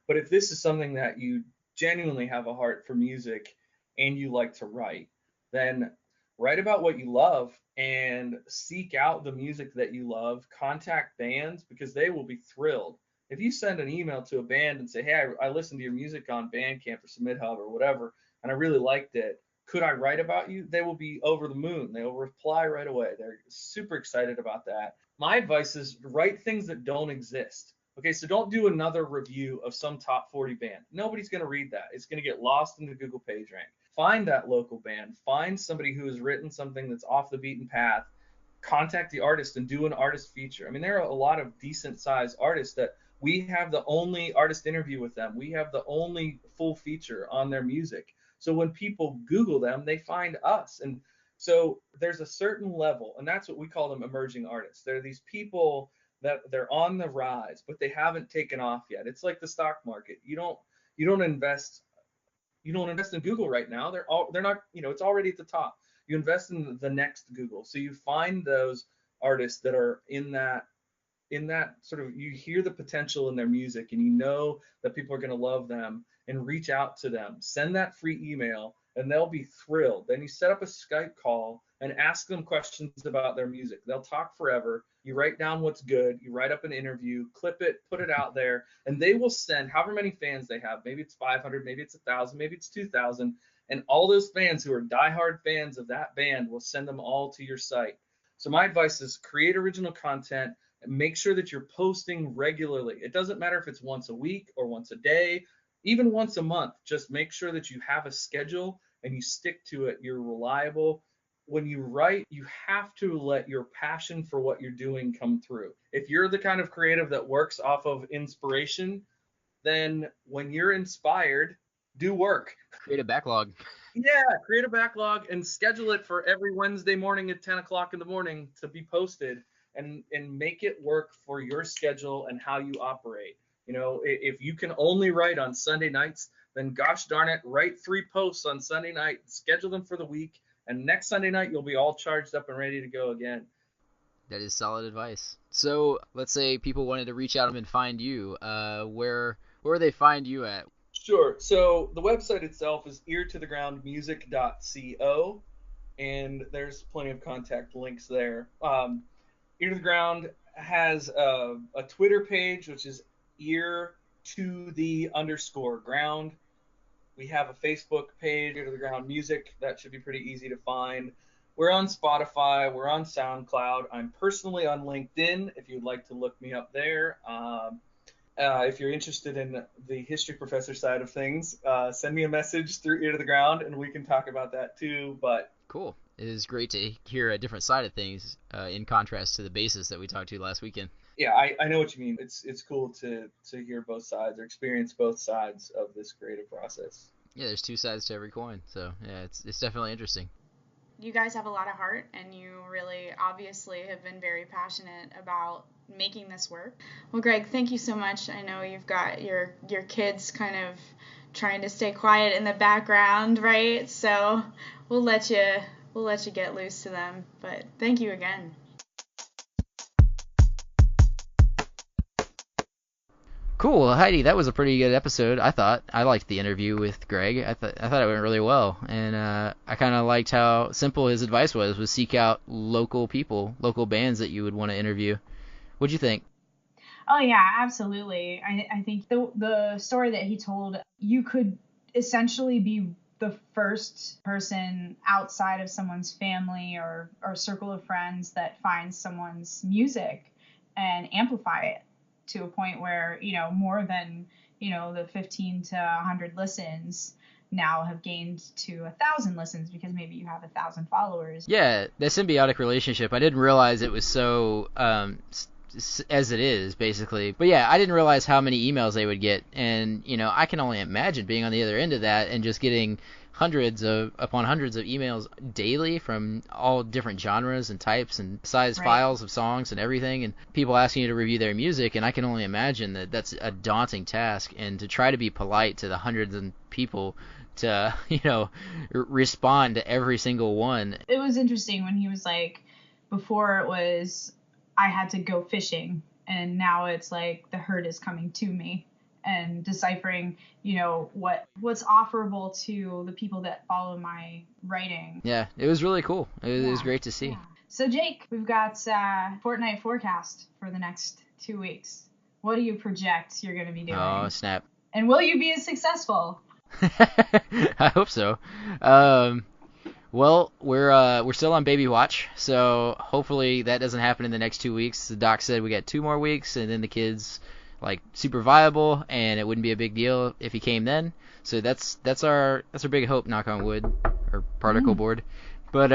But if this is something that you genuinely have a heart for music and you like to write, then write about what you love and seek out the music that you love. Contact bands because they will be thrilled. If you send an email to a band and say, hey, I listened to your music on Bandcamp or SubmitHub or whatever, and I really liked it, could I write about you? They will be over the moon. They will reply right away. They're super excited about that. My advice is write things that don't exist. Okay, so don't do another review of some top 40 band. Nobody's going to read that. It's going to get lost in the Google PageRank. Find that local band. Find somebody who has written something that's off the beaten path. Contact the artist and do an artist feature. I mean, there are a lot of decent sized artists that we have the only artist interview with them. We have the only full feature on their music. So when people Google them, they find us. And so there's a certain level, and that's what we call them, emerging artists. They're these people that they're on the rise, but they haven't taken off yet. It's like the stock market. You don't invest in Google right now. They're not, it's already at the top. You invest in the next Google. So you find those artists that are in that sort of, you hear the potential in their music and you know that people are going to love them, and reach out to them. Send that free email and they'll be thrilled. Then you set up a Skype call and ask them questions about their music. They'll talk forever. You write down what's good. You write up an interview, clip it, put it out there, and they will send however many fans they have. Maybe it's 500, maybe it's 1,000, maybe it's 2,000. And all those fans who are diehard fans of that band will send them all to your site. So my advice is create original content and make sure that you're posting regularly. It doesn't matter if it's once a week or once a day, even once a month. Just make sure that you have a schedule and you stick to it. You're reliable. When you write, you have to let your passion for what you're doing come through. If you're the kind of creative that works off of inspiration, then when you're inspired, do work. Create a backlog. Yeah, create a backlog and schedule it for every Wednesday morning at 10 o'clock in the morning to be posted, and make it work for your schedule and how you operate. You know, if you can only write on Sunday nights, then gosh darn it, write 3 posts on Sunday night, schedule them for the week, and next Sunday night you'll be all charged up and ready to go again. That is solid advice. So let's say people wanted to reach out and find you. Where would they find you at? Sure. So the website itself is eartothegroundmusic.co, and there's plenty of contact links there. Ear to the Ground has a Twitter page, which is ear_to_the_ground. We have a Facebook page, Ear to the Ground Music. That should be pretty easy to find. We're on Spotify. We're on SoundCloud. I'm personally on LinkedIn, if you'd like to look me up there. If you're interested in the history professor side of things, send me a message through Ear to the Ground, and we can talk about that too. But cool. It is great to hear a different side of things in contrast to the basis that we talked to last weekend. Yeah, I know what you mean. It's cool to hear both sides or experience both sides of this creative process. Yeah, there's 2 sides to every coin. So yeah, it's definitely interesting. You guys have a lot of heart, and you really obviously have been very passionate about making this work. Well, Greg, thank you so much. I know you've got your kids kind of trying to stay quiet in the background, right? So we'll let you get loose to them. But thank you again. Cool. Well, Heidi, that was a pretty good episode. I thought. I liked the interview with Greg. I thought it went really well, and I kind of liked how simple his advice was seek out local people, local bands that you would want to interview. What'd you think? Oh yeah, absolutely. I think the story that he told, you could essentially be the first person outside of someone's family or circle of friends that finds someone's music and amplify it to a point where, you know, more than, you know, the 15 to 100 listens now have gained to 1,000 listens because maybe you have 1,000 followers. Yeah, the symbiotic relationship. I didn't realize it was so as it is, basically. But yeah, I didn't realize how many emails they would get, and you know, I can only imagine being on the other end of that and just getting hundreds upon hundreds of emails daily from all different genres and types and size files of songs and everything, and people asking you to review their music. And I can only imagine that that's a daunting task, and to try to be polite to the hundreds of people to, you know, respond to every single one. It was interesting when he was like, before it was I had to go fishing, and now it's like the herd is coming to me, and deciphering, you know, what's offerable to the people that follow my writing. Yeah, it was really cool. It was great to see. Yeah. So Jake, we've got fortnight forecast for the next 2 weeks. What do you project you're going to be doing? Oh, snap. And will you be as successful? I hope so. Well, we're still on baby watch, so hopefully that doesn't happen in the next 2 weeks. The doc said we got 2 more weeks, and then the kid's like super viable, and it wouldn't be a big deal if he came then. So that's our big hope, knock on wood, or particle board. But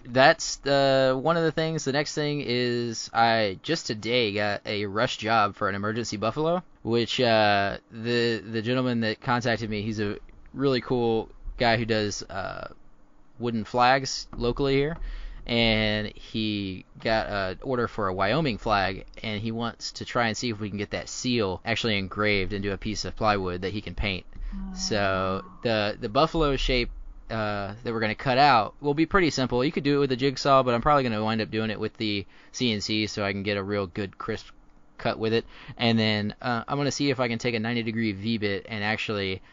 that's one of the things. The next thing is I just today got a rush job for an emergency buffalo, which the gentleman that contacted me, he's a really cool guy who does wooden flags locally here, and he got an order for a Wyoming flag, and he wants to try and see if we can get that seal actually engraved into a piece of plywood that he can paint. So the buffalo shape that we're going to cut out will be pretty simple. You could do it with a jigsaw, but I'm probably going to wind up doing it with the CNC so I can get a real good crisp cut with it. And then I'm going to see if I can take a 90-degree V-bit and actually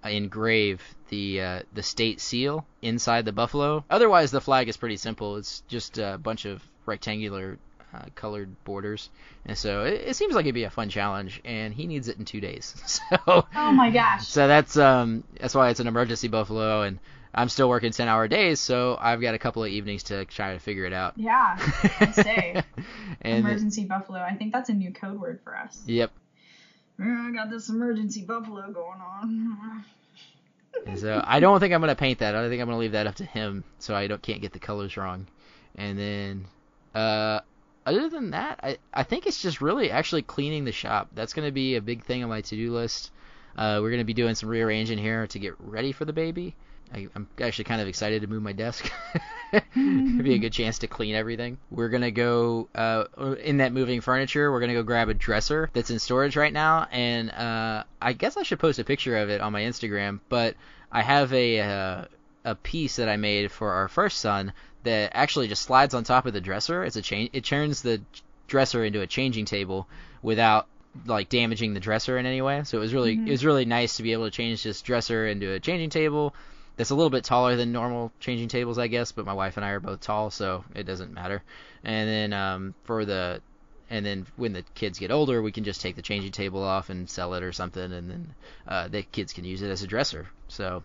engrave the state seal inside the buffalo. Otherwise, the flag is pretty simple. It's just a bunch of rectangular colored borders, and so it seems like it'd be a fun challenge. And he needs it in 2 days. So oh my gosh! So that's why it's an emergency buffalo, and I'm still working 10-hour days, so I've got a couple of evenings to try to figure it out. Yeah, I'd say. And Emergency buffalo. I think that's a new code word for us. Yep. I got this emergency buffalo going on. So I don't think I'm gonna paint that. I think I'm gonna leave that up to him, so I can't get the colors wrong. And then, other than that, I think it's just really actually cleaning the shop. That's gonna be a big thing on my to-do list. We're gonna be doing some rearranging here to get ready for the baby. I'm actually kind of excited to move my desk. It'd be a good chance to clean everything. We're going to go, in that moving furniture, we're going to go grab a dresser that's in storage right now. And I guess I should post a picture of it on my Instagram. But I have a piece that I made for our first son that actually just slides on top of the dresser. It turns the dresser into a changing table without like damaging the dresser in any way. So it was really nice to be able to change this dresser into a changing table. That's a little bit taller than normal changing tables, I guess, but my wife and I are both tall, so it doesn't matter. And then when the kids get older, we can just take the changing table off and sell it or something, and then the kids can use it as a dresser. So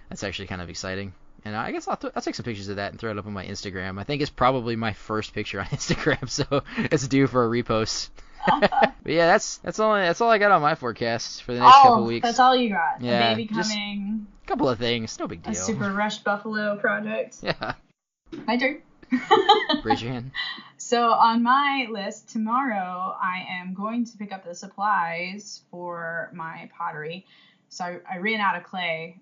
that's actually kind of exciting. And I guess I'll take some pictures of that and throw it up on my Instagram. I think it's probably my first picture on Instagram, so it's due for a repost. But yeah, that's all I got on my forecast for the next couple weeks. That's all you got. Yeah, a baby coming. A couple of things, no big deal. A super rushed buffalo project. Yeah. My turn. Raise your hand. So on my list tomorrow, I am going to pick up the supplies for my pottery. So I ran out of clay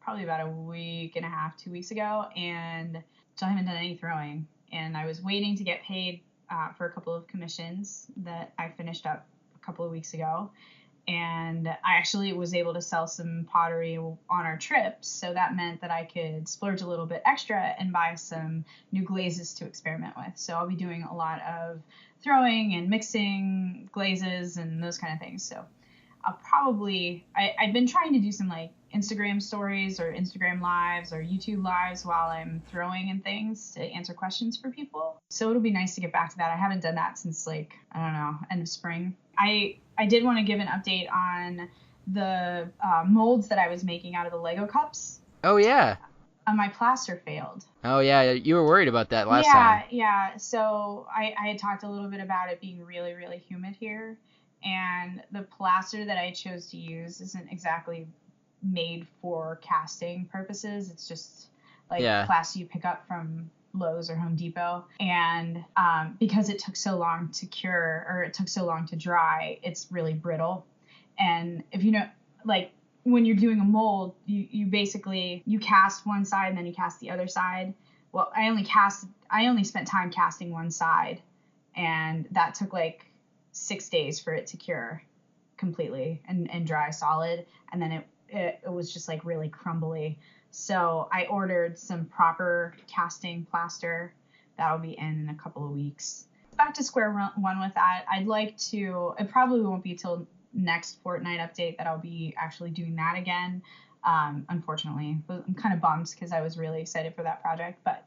probably about a week and a half, 2 weeks ago, and so I haven't done any throwing. And I was waiting to get paid for a couple of commissions that I finished up a couple of weeks ago. And I actually was able to sell some pottery on our trip, so that meant that I could splurge a little bit extra and buy some new glazes to experiment with. So I'll be doing a lot of throwing and mixing glazes and those kind of things. So I'll probably, I've been trying to do some like Instagram stories or Instagram lives or YouTube lives while I'm throwing and things to answer questions for people. So it'll be nice to get back to that. I haven't done that since like, I don't know, end of spring. I did want to give an update on the molds that I was making out of the Lego cups. Oh, yeah. My plaster failed. Oh, yeah. You were worried about that last time. Yeah. So I had talked a little bit about it being really, really humid here. And the plaster that I chose to use isn't exactly made for casting purposes. It's just like plaster you pick up from Lowe's or Home Depot. And because it took so long to cure, or it took so long to dry, it's really brittle. And if you know, like when you're doing a mold, you basically, you cast one side and then you cast the other side. Well, I only spent time casting one side, and that took like 6 days for it to cure completely and dry solid. And then it was just like really crumbly. So I ordered some proper casting plaster that'll be in a couple of weeks. Back to square one with that. I'd like to, it probably won't be till next fortnight update that I'll be actually doing that again. Unfortunately, I'm kind of bummed because I was really excited for that project. But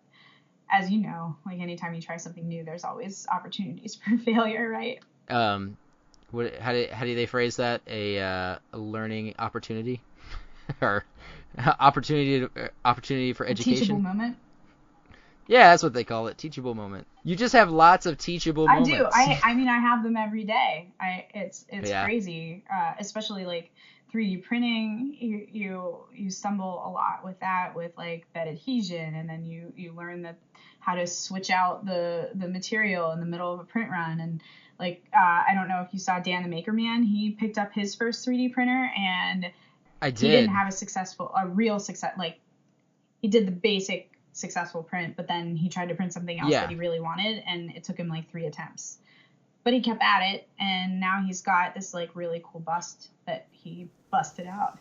as you know, like anytime you try something new, there's always opportunities for failure, right? How do they phrase that? A learning opportunity, or opportunity for education? Teachable moment. Yeah, that's what they call it. Teachable moment. You just have lots of teachable moments. I do. I mean, I have them every day. It's crazy, especially like 3D printing. You stumble a lot with that, with like bed adhesion, and then you learn how to switch out the material in the middle of a print run. And like I don't know if you saw Dan the Maker Man. He picked up his first 3D printer, and I did. He didn't have a real success. Like he did the basic successful print, but then he tried to print something else that he really wanted, and it took him like 3 attempts. But he kept at it, and now he's got this like really cool bust that he busted out.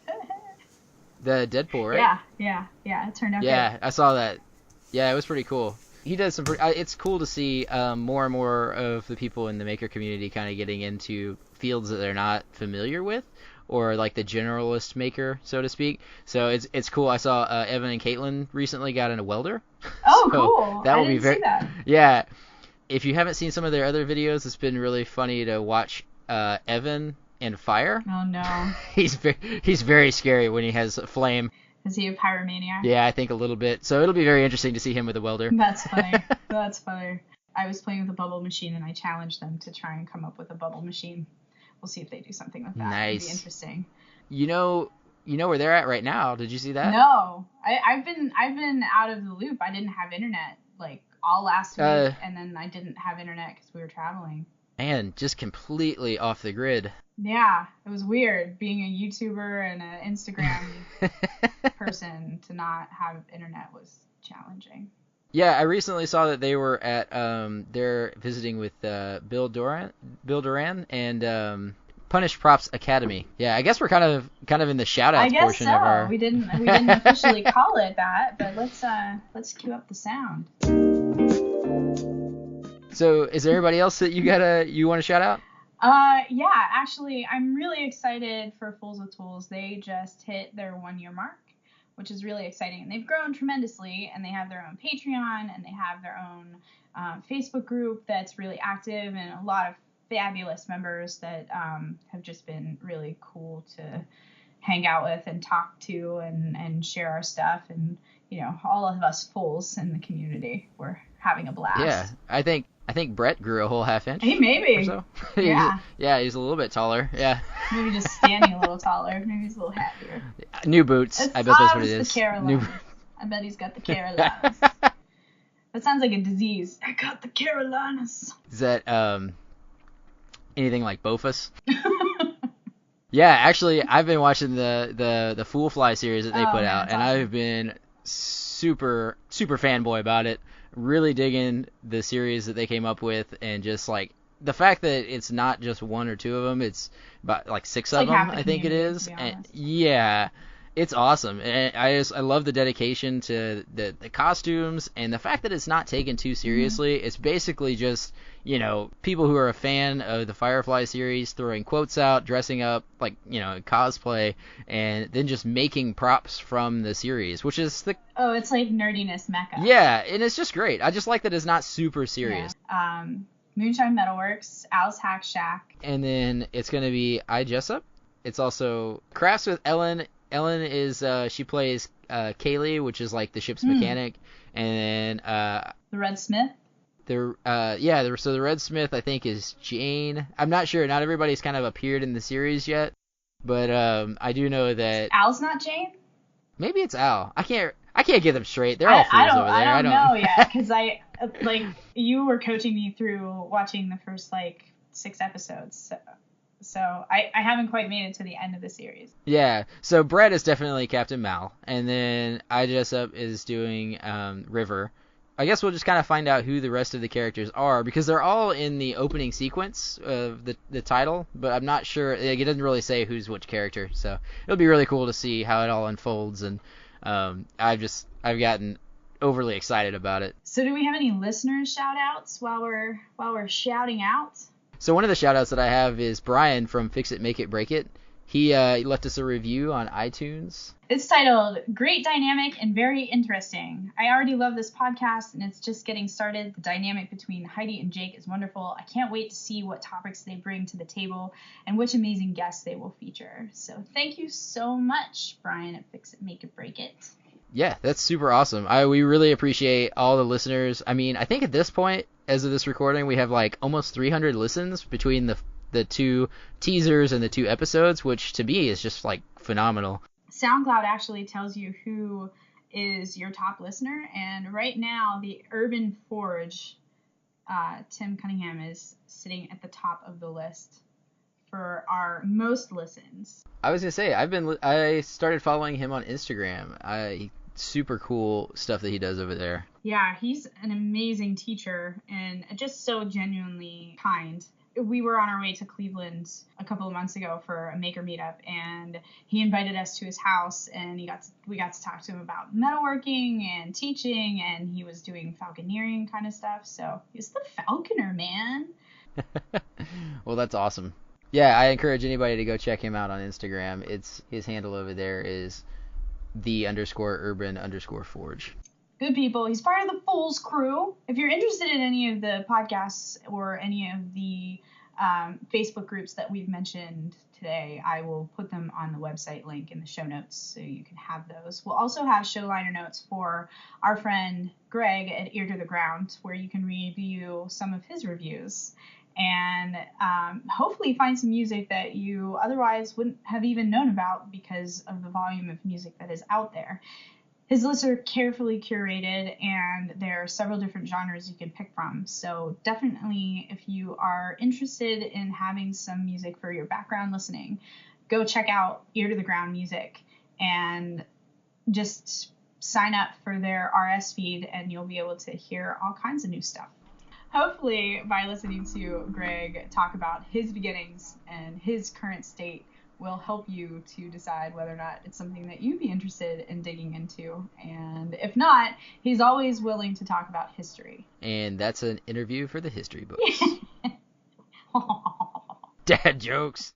The Deadpool, right? Yeah. It turned out good. Good. I saw that. Yeah, it was pretty cool. He does some. It's cool to see more and more of the people in the maker community kind of getting into fields that they're not familiar with, or like the generalist maker, so to speak. So it's cool. I saw Evan and Caitlin recently got in a welder. Oh, so cool! That will I didn't be very. See that. Yeah, if you haven't seen some of their other videos, it's been really funny to watch Evan and fire. Oh no. He's very scary when he has a flame. Is he a pyromaniac? Yeah, I think a little bit. So it'll be very interesting to see him with a welder. That's funny. That's funny. I was playing with a bubble machine and I challenged them to try and come up with a bubble machine. We'll see if they do something with that. Nice. It'll be interesting. You know where they're at right now. Did you see that? No, I've been out of the loop. I didn't have internet like all last week, and then I didn't have internet because we were traveling. Man, just completely off the grid. Yeah, it was weird being a YouTuber and an Instagram person to not have internet was challenging. Yeah, I recently saw that they were at they're visiting with Bill Duran and Punished Props Academy. Yeah, I guess we're kind of in the shout outs portion so. of our We didn't officially call it that, but let's cue up the sound. So, is there anybody else that you want to shout out? Yeah, actually, I'm really excited for Fools with Tools. They just hit their 1 year mark, which is really exciting. And they've grown tremendously, and they have their own Patreon, and they have their own Facebook group that's really active, and a lot of fabulous members that have just been really cool to hang out with and talk to and share our stuff. And, all of us fools in the community, we're having a blast. Yeah, I think Brett grew a whole half inch. Hey, maybe. Or so. Yeah. Yeah, he's a little bit taller. Yeah. Maybe just standing a little taller. Maybe he's a little happier. New boots. I bet that's what it is. The Carolinas. I bet he's got the Carolinas. That sounds like a disease. I got the Carolinas. Is that anything like Bofus? Yeah, actually, I've been watching the FOOLFLY series that they put out, and awesome. I've been super fanboy about it. Really digging the series that they came up with, and just like the fact that it's not just one or two of them, it's about like six of them, I think it is. And yeah, it's awesome. And I love the dedication to the costumes, and the fact that it's not taken too seriously. Mm-hmm. It's basically just, people who are a fan of the Firefly series throwing quotes out, dressing up like, cosplay, and then just making props from the series, which is it's like nerdiness mecca. Yeah, and it's just great. I just like that it's not super serious. Yeah. Moonshine Metalworks, Al's Hack Shack. And then it's going to be I Jessup. It's also Crafts with Ellen. Ellen is she plays Kaylee, which is like the ship's mechanic, and then the Red Smith. So the Red Smith I think is Jane. I'm not sure. Not everybody's kind of appeared in the series yet, but I do know that Al's not Jane. Maybe it's Al. I can't get them straight. They're all fools over there. I don't know yet because you were coaching me through watching the first 6 episodes. So I haven't quite made it to the end of the series. Yeah, so Brett is definitely Captain Mal, and then I Jessup is doing River. I guess we'll just kind of find out who the rest of the characters are, because they're all in the opening sequence of the title, but I'm not sure. It doesn't really say who's which character, so it'll be really cool to see how it all unfolds, and I've gotten overly excited about it. So do we have any listeners shout outs while we're shouting out? So one of the shout-outs that I have is Brian from Fix It, Make It, Break It. He left us a review on iTunes. It's titled, Great Dynamic and Very Interesting. I already love this podcast, and it's just getting started. The dynamic between Heidi and Jake is wonderful. I can't wait to see what topics they bring to the table and which amazing guests they will feature. So thank you so much, Brian at Fix It, Make It, Break It. Yeah, that's super awesome. We really appreciate all the listeners. I mean, I think at this point, as of this recording, we have almost 300 listens between the 2 teasers and the 2 episodes, which to me is just phenomenal. SoundCloud actually tells you who is your top listener, and right now the Urban Forge, Tim Cunningham, is sitting at the top of the list for our most listens. I was gonna say I started following him on Instagram. Super cool stuff that he does over there. Yeah, he's an amazing teacher and just so genuinely kind. We were on our way to Cleveland a couple of months ago for a maker meetup, and he invited us to his house, and we got to talk to him about metalworking and teaching, and he was doing falconeering kind of stuff. So he's the falconer, man. Well, that's awesome. Yeah, I encourage anybody to go check him out on Instagram. His handle over there is _urban_forge. Good people. He's part of the Fools crew. If you're interested in any of the podcasts or any of the Facebook groups that we've mentioned today, I will put them on the website link in the show notes so you can have those. We'll also have show liner notes for our friend Greg at Ear to the Ground, where you can review some of his reviews and hopefully find some music that you otherwise wouldn't have even known about because of the volume of music that is out there. His lists are carefully curated, and there are several different genres you can pick from. So definitely, if you are interested in having some music for your background listening, go check out Ear to the Ground Music and just sign up for their RS feed, and you'll be able to hear all kinds of new stuff. Hopefully, by listening to Greg talk about his beginnings and his current state, will help you to decide whether or not it's something that you'd be interested in digging into. And if not, he's always willing to talk about history. And that's an interview for the history books. Dad jokes.